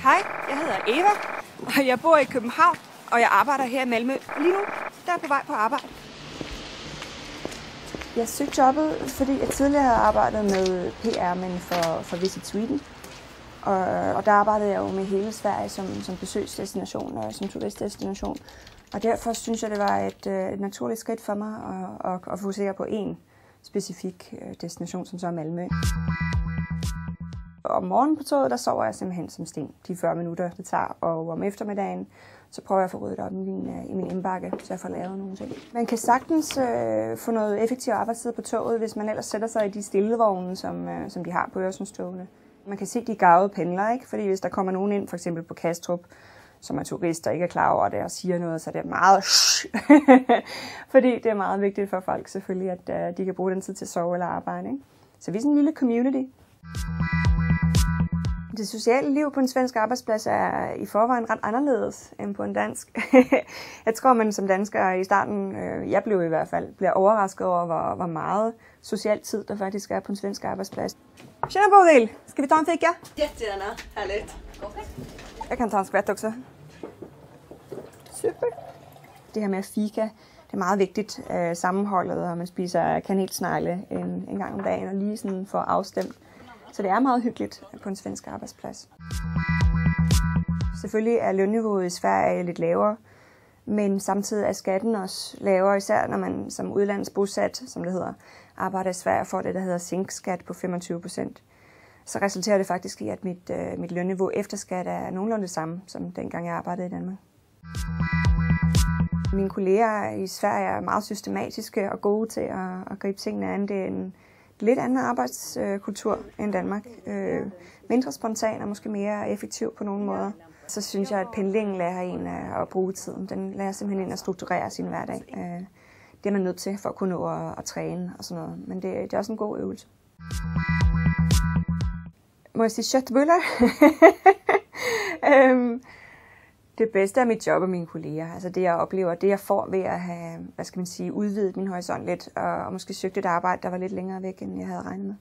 Hej, jeg hedder Eva, og jeg bor i København, og jeg arbejder her i Malmø. Lige nu, der er på vej på arbejde. Jeg søgte jobbet, fordi jeg tidligere havde arbejdet med PR, men for Visit Sweden. Og der arbejdede jeg jo med hele Sverige som besøgsdestination og som turistdestination. Og derfor synes jeg, det var et naturligt skridt for mig at fokusere på én specifik destination, som så er Malmø. Om morgenen på toget, der sover jeg simpelthen som sten de 40 minutter, det tager. Og om eftermiddagen, så prøver jeg at få ryddet op i min indbakke, så jeg får lavet nogle ting. Man kan sagtens få noget effektiv arbejdstid på toget, hvis man ellers sætter sig i de stillevogne, som de har på Øresundstogene. Man kan se de garvede pendler, ikke? Fordi hvis der kommer nogen ind, for eksempel på Kastrup, som er turister, ikke er klar over det og siger noget, så det er meget fordi det er meget vigtigt for folk selvfølgelig, at de kan bruge den tid til at sove eller arbejde, ikke? Så vi er sådan en lille community. Det sociale liv på en svensk arbejdsplads er i forvejen ret anderledes end på en dansk. Jeg tror, man som dansker i starten, jeg blev i hvert fald, bliver overrasket over, hvor meget social tid der faktisk er på en svensk arbejdsplads. Tjena Bodil! Ska vi ta en fika? Jättegärna, härligt. Jeg kan ta en skvätt også. Super! Det her med fika, det er meget vigtigt, sammenholdet, og man spiser kanelsnegle en gang om dagen og lige sådan får afstemt. Så det er meget hyggeligt på en svensk arbejdsplads. Selvfølgelig er lønniveauet i Sverige lidt lavere, men samtidig er skatten også lavere, især når man som udlandsbosat, som det hedder, arbejder i Sverige får det, der hedder sænkskat på 25%. Så resulterer det faktisk i, at mit lønniveau efter skat er nogenlunde det samme, som dengang jeg arbejdede i Danmark. Mine kolleger i Sverige er meget systematiske og gode til at gribe tingene an. Det er en lidt anden arbejdskultur end Danmark. Mindre spontan og måske mere effektiv på nogle måder. Så synes jeg, at pendlingen lærer en at bruge tiden. Den lærer simpelthen en at strukturere sin hverdag. Det er man nødt til for at kunne nå at træne og sådan noget. Men det er også en god øvelse. Må jeg sige köttbullar? Det bedste af mit job og mine kolleger, altså det jeg oplever, det jeg får ved at have, udvidet min horisont lidt, og måske søgt et arbejde, der var lidt længere væk, end jeg havde regnet med.